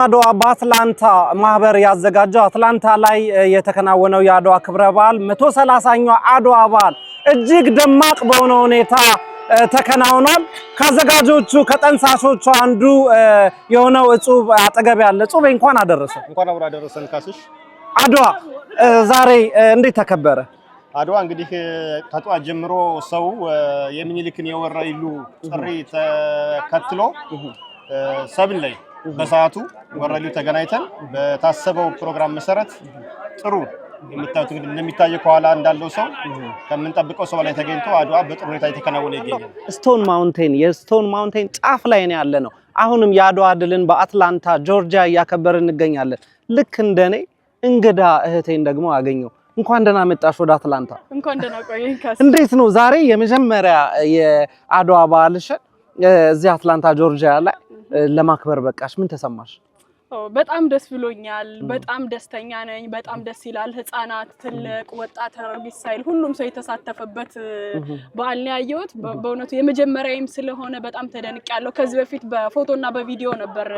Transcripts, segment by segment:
አድዋ በአትላንታ ማህበር ያዘጋጀው አትላንታ ላይ የተከናወነው የአድዋ ክብረ በዓል 130ኛው አድዋ በዓል እጅግ ደማቅ በሆነ ሁኔታ ተከናውኗል። ካዘጋጆቹ ከጠንሳሾቹ አንዱ የሆነው እጹብ አጠገብ ያለ እጹብ እንኳን አብራ አደረሰን ካስሽ። አድዋ ዛሬ እንዴት ተከበረ? አድዋ እንግዲህ ከጧት ጀምሮ ሰው የሚኒልክን የወራይሉ ጥሪ ተከትሎ ሰብን ላይ በሰዓቱ ወራይሉ ተገናኝተን በታሰበው ፕሮግራም መሰረት ጥሩ የምታዩት እንግዲህ እንደሚታየው ከኋላ እንዳለው ሰው ከምንጠብቀው ሰው ላይ ተገኝቶ አድዋ በጥሩ ሁኔታ እየተከናወነ ይገኛል። ስቶን ማውንቴን የስቶን ማውንቴን ጫፍ ላይ ነው ያለነው። አሁንም የአድዋ ድልን በአትላንታ ጆርጂያ እያከበርን እንገኛለን። ልክ እንደኔ እንግዳ እህቴን ደግሞ አገኘው። እንኳን ደህና መጣሽ ወደ አትላንታ። እንኳን ደህና ቆየኝ ካስ። እንዴት ነው ዛሬ የመጀመሪያ የአድዋ በዓልሽን እዚህ አትላንታ ጆርጂያ ላይ ለማክበር በቃሽ? ምን ተሰማሽ? በጣም ደስ ብሎኛል። በጣም ደስተኛ ነኝ። በጣም ደስ ይላል። ህፃናት፣ ትልቅ፣ ወጣት፣ አሮጊት ሳይል ሁሉም ሰው የተሳተፈበት በዓል ነው ያየሁት። በእውነቱ የመጀመሪያም ስለሆነ በጣም ተደንቄያለሁ። ከዚህ በፊት በፎቶና በቪዲዮ ነበር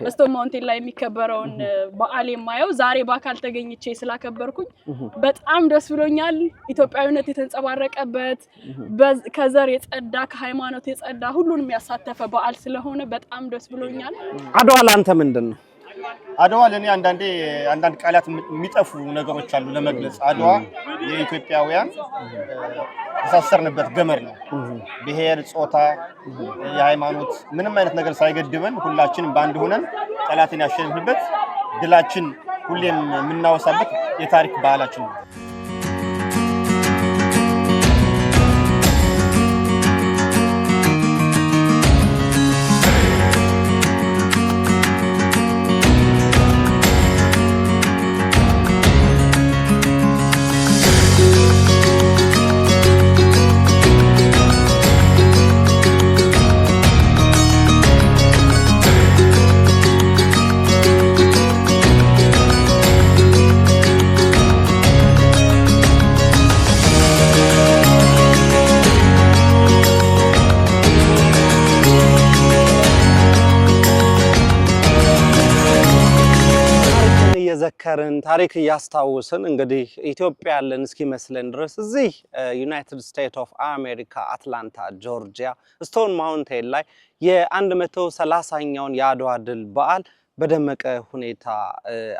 ስቶን ማውንቴን ላይ የሚከበረውን በዓል የማየው። ዛሬ በአካል ተገኝቼ ስላከበርኩኝ በጣም ደስ ብሎኛል። ኢትዮጵያዊነት የተንጸባረቀበት ከዘር የጸዳ ከሃይማኖት የጸዳ ሁሉንም ያሳተፈ በዓል ስለሆነ በጣም ደስ ብሎኛል። አድዋ ላንተ ምንድነው? አድዋ ለኔ አንዳንድ ቃላት የሚጠፉ ነገሮች አሉ ለመግለጽ። አድዋ የኢትዮጵያውያን ተሳሰርንበት ገመድ ነው። ብሔር፣ ጾታ፣ የሃይማኖት ምንም አይነት ነገር ሳይገድበን ሁላችንም ባንድ ሆነን ጠላትን ያሸነፍንበት ድላችን ሁሌም የምናወሳበት የታሪክ ባህላችን ነው። ዘከርን ታሪክ ያስታውስን እንግዲህ ኢትዮጵያ ያለን እስኪመስለን ድረስ እዚህ ዩናይትድ ስቴትስ ኦፍ አሜሪካ አትላንታ ጆርጂያ ስቶን ማውንቴን ላይ የ130ኛውን የአድዋ ድል በዓል በደመቀ ሁኔታ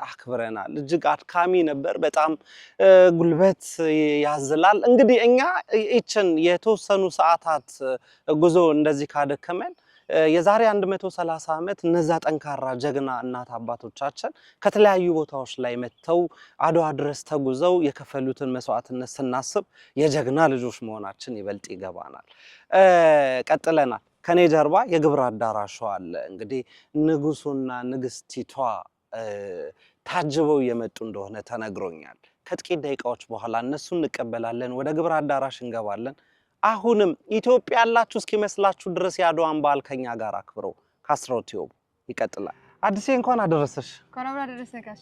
አክብረናል። እጅግ አድካሚ ነበር። በጣም ጉልበት ያዝላል። እንግዲህ እኛ እቺን የተወሰኑ ሰዓታት ጉዞ እንደዚህ ካደከመን የዛሬ 130 ዓመት እነዛ ጠንካራ ጀግና እናት አባቶቻችን ከተለያዩ ቦታዎች ላይ መተው አድዋ ድረስ ተጉዘው የከፈሉትን መስዋዕትነት ስናስብ የጀግና ልጆች መሆናችን ይበልጥ ይገባናል። ቀጥለናል። ከኔ ጀርባ የግብር አዳራሹ አለ። እንግዲህ ንጉሱና ንግስቲቷ ታጅበው የመጡ እንደሆነ ተነግሮኛል። ከጥቂት ደቂቃዎች በኋላ እነሱን እንቀበላለን። ወደ ግብር አዳራሽ እንገባለን። አሁንም ኢትዮጵያ ያላችሁ እስኪመስላችሁ ድረስ የአድዋን በዓል ከኛ ጋር አክብረው ካስትሮቲዩብ ይቀጥላል። አዲሴ እንኳን አደረሰሽ። እንኳን አብራ አደረሰን ካሽ።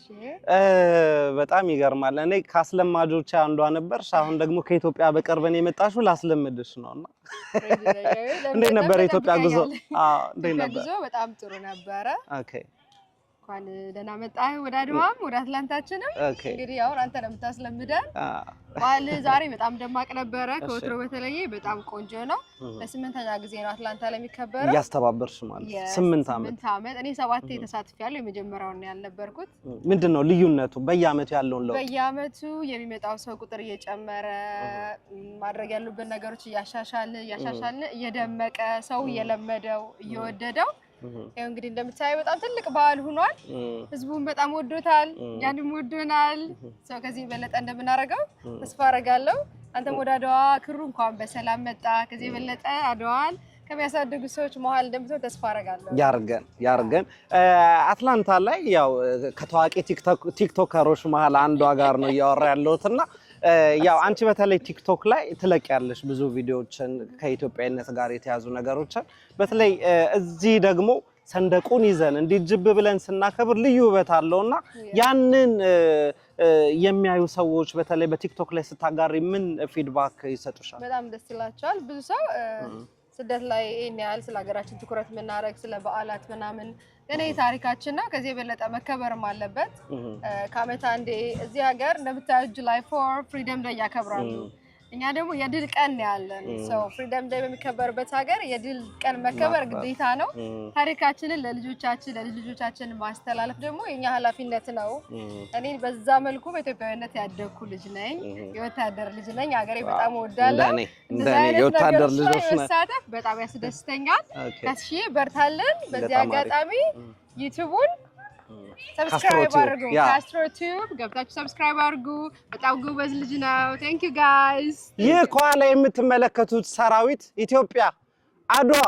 በጣም ይገርማል። እኔ ካስለማጆች አንዷ ነበርሽ። አሁን ደግሞ ከኢትዮጵያ በቅርብ ነው የመጣሽው። ላስለምድሽ ነውና እንዴት ነበር የኢትዮጵያ ጉዞ? እንዴት ነበር? ጉዞ በጣም ጥሩ ነበረ። ኦኬ። እንኳን ደህና መጣህ ወደ አድዋም ወደ አትላንታችንም። እንግዲህ አሁን አንተ ነው የምታስለምደን። በዓል ዛሬ በጣም ደማቅ ነበረ። ከወትሮ በተለየ በጣም ቆንጆ ነው። ለስምንተኛ ጊዜ ነው አትላንታ ላይ የሚከበረው። ያስተባበርሽ ማለት 8 ዓመት። እኔ 7 ተሳትፌያለሁ። የመጀመሪያውን ያልነበርኩት። ምንድነው ልዩነቱ? በየዓመቱ ያለውን ለውጥ? በየዓመቱ የሚመጣው ሰው ቁጥር እየጨመረ ማድረግ ያሉበት ነገሮች እያሻሻልን እየደመቀ ሰው እየለመደው እየወደደው ያው እንግዲህ እንደምታየው በጣም ትልቅ በዓል ሆኗል። ህዝቡን በጣም ወዶታል፣ ያንንም ወዶናል። ሰው ከዚህ በለጠ እንደምናረጋው ተስፋ አረጋለሁ። አንተም ወደ አድዋ ክሩ እንኳን በሰላም መጣ። ከዚህ በለጠ አድዋን ከሚያሳድጉ ሰዎች መሃል እንደምትሆን ተስፋ አረጋለሁ። ያርገን። አትላንታ ላይ ያው ከታዋቂ ቲክቶከሮች መሃል አንዷ ጋር ነው እያወራ ያለሁትና ያው አንቺ በተለይ ቲክቶክ ላይ ትለቂያለሽ ብዙ ቪዲዮዎችን ከኢትዮጵያዊነት ጋር የተያዙ ነገሮችን። በተለይ እዚህ ደግሞ ሰንደቁን ይዘን እንዲጅብ ብለን ስናከብር ልዩ ውበት አለውና ያንን የሚያዩ ሰዎች በተለይ በቲክቶክ ላይ ስታጋሪ ምን ፊድባክ ይሰጡሻል? በጣም ደስ ይላቸዋል። ብዙ ሰው ስደት ላይ ይሄን ያህል ስለ ሀገራችን ትኩረት የምናደርግ ስለ በዓላት ምናምን ግን ይሄ ታሪካችን ነው ከዚህ የበለጠ መከበርም አለበት ከአመት አንዴ እዚህ ሀገር እንደምታዩት ጁላይ 4 ፍሪደም ዴይ ያከብራሉ እኛ ደግሞ የድል ቀን ያለን ሶ ፍሪደም ዴይ በሚከበርበት ሀገር የድል ቀን መከበር ግዴታ ነው ታሪካችንን ለልጆቻችን ማስተላለፍ ደግሞ የኛ ኃላፊነት ነው እኔ በዛ መልኩ በኢትዮጵያዊነት ያደኩ ልጅ ነኝ የወታደር ልጅ ነኝ ሀገሬ በጣም ወዳለሁ እንደኔ የወታደር ልጅ ነኝ በጣም ያስደስተኛል ከሺ በርታለን በዚህ አጋጣሚ ዩቲዩብን ሰብስክራይብ አድርጉ ካስትሮ ቲዩብ ገብታችሁ ሰብስክራይብ አድርጉ በጣም ጎበዝ ልጅ ነው ቴንክ ዩ ጋይስ ይህ ከኋላ የምትመለከቱት ሰራዊት ኢትዮጵያ አድዋ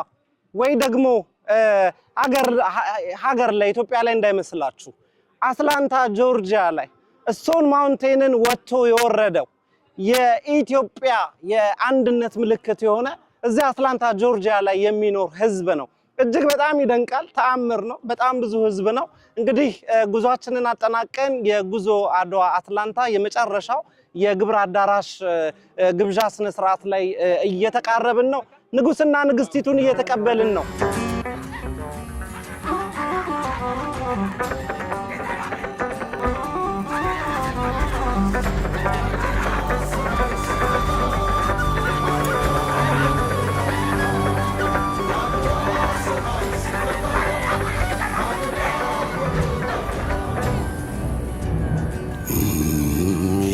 ወይ ደግሞ ሀገር ላይ ኢትዮጵያ ላይ እንዳይመስላችሁ አትላንታ ጆርጂያ ላይ ስቶን ማውንቴንን ወጥቶ የወረደው የኢትዮጵያ የአንድነት ምልክት የሆነ እዚህ አትላንታ ጆርጂያ ላይ የሚኖር ህዝብ ነው እጅግ በጣም ይደንቃል ተአምር ነው በጣም ብዙ ህዝብ ነው እንግዲህ ጉዟችንን አጠናቀን የጉዞ አድዋ አትላንታ የመጨረሻው የግብር አዳራሽ ግብዣ ስነ ስርዓት ላይ እየተቃረብን ነው ንጉስና ንግስቲቱን እየተቀበልን ነው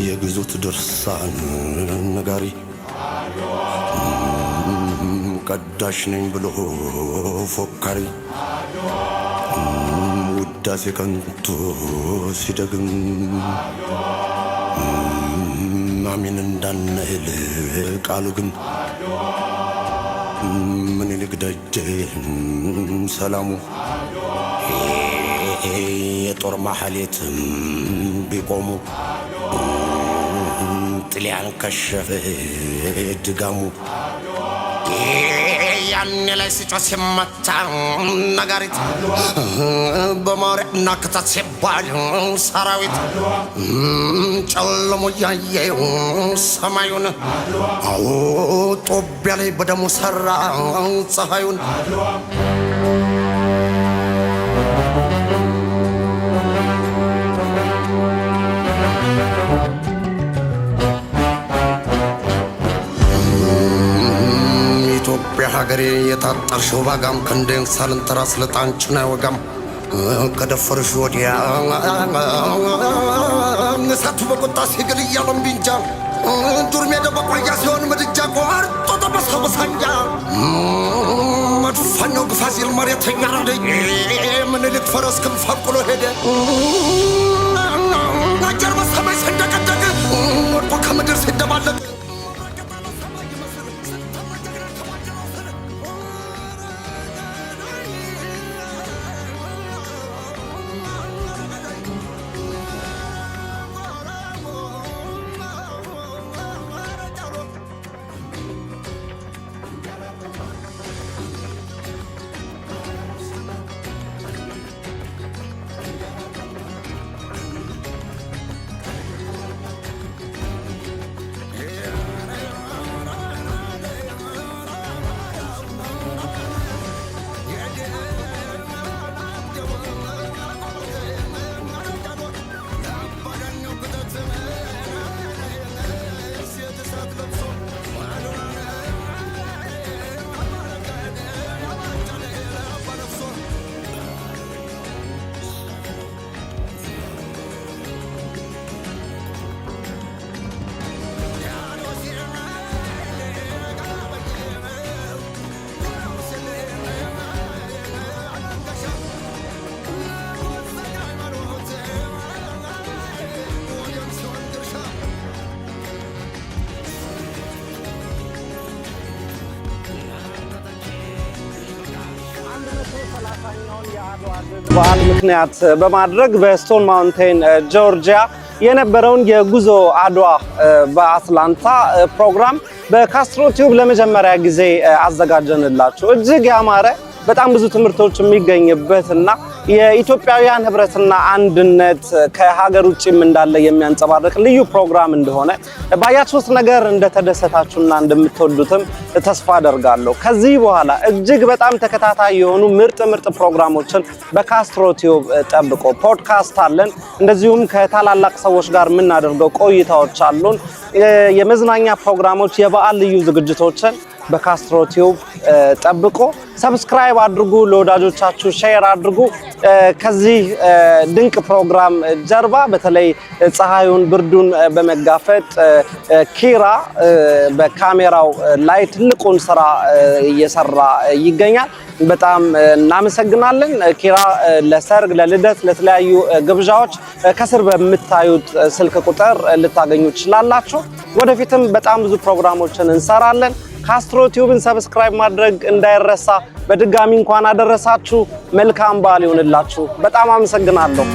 የግዞት ድርሳን ነጋሪ ቀዳሽ ነኝ ብሎ ፎካሪ ውዳሴ ከንቱ ሲደግም አሜን እንዳንል ቃሉ ግን ምን ይልግደጅ ሰላሙ የጦር ማህሌት ቢቆሙ ጥሊያን ከሸፈ ድጋሙ ያኔ ላይ ሲጮህ ሲመታ ነጋሪት በማርያና ክታት ሲባል ሰራዊት ጨለሞ ያየው ሰማዩን አዎ ጦቢያ ላይ በደሙ ሰራ ፀሐዩን ሀገሬ የታጠርሽው ባጋም ክንዴን ሳልንተራ ስለጣንጭና ወጋም ከደፈርሽ ወዲያ እሳቱ በቁጣ ሲግል እያለም ቢንጃ ዱር ሜዳ በቆያ ሲሆን ምድጃ ቆርጦ ተበሳው በሳንጃ መድፋኛው ግፋ ሲል መሬተኛ ራደኝ ምኒልክ ፈረስ ክንፍ አብቅሎ ሄደ አጀር በሰማይ ሲንደቀደቅ ወድቆ ከምድር ሲደባለቅ በዓል ምክንያት በማድረግ በስቶን ማውንቴን ጆርጂያ የነበረውን የጉዞ አድዋ በአትላንታ ፕሮግራም በካስትሮ ቲዩብ ለመጀመሪያ ጊዜ አዘጋጀንላችሁ። እጅግ ያማረ በጣም ብዙ ትምህርቶች የሚገኝበትና የኢትዮጵያውያን ህብረትና አንድነት ከሀገር ውጭም እንዳለ የሚያንጸባርቅ ልዩ ፕሮግራም እንደሆነ ባያችሁት ነገር እንደተደሰታችሁና እንደምትወዱትም ተስፋ አደርጋለሁ። ከዚህ በኋላ እጅግ በጣም ተከታታይ የሆኑ ምርጥ ፕሮግራሞችን በካስትሮ ቲዩብ ጠብቆ ፖድካስት አለን። እንደዚሁም ከታላላቅ ሰዎች ጋር የምናደርገው ቆይታዎች አሉን። የመዝናኛ ፕሮግራሞች፣ የበዓል ልዩ ዝግጅቶችን በካስትሮ ቲዩብ ጠብቆ ሰብስክራይብ አድርጉ፣ ለወዳጆቻችሁ ሼር አድርጉ። ከዚህ ድንቅ ፕሮግራም ጀርባ በተለይ ፀሐዩን ብርዱን በመጋፈጥ ኪራ በካሜራው ላይ ትልቁን ስራ እየሰራ ይገኛል። በጣም እናመሰግናለን ኪራ። ለሰርግ፣ ለልደት፣ ለተለያዩ ግብዣዎች ከስር በምታዩት ስልክ ቁጥር ልታገኙ ትችላላችሁ። ወደፊትም በጣም ብዙ ፕሮግራሞችን እንሰራለን። ካስትሮ ቲዩብን ሰብስክራይብ ማድረግ እንዳይረሳ። በድጋሚ እንኳን አደረሳችሁ። መልካም በዓል ይሁንላችሁ። በጣም አመሰግናለሁ።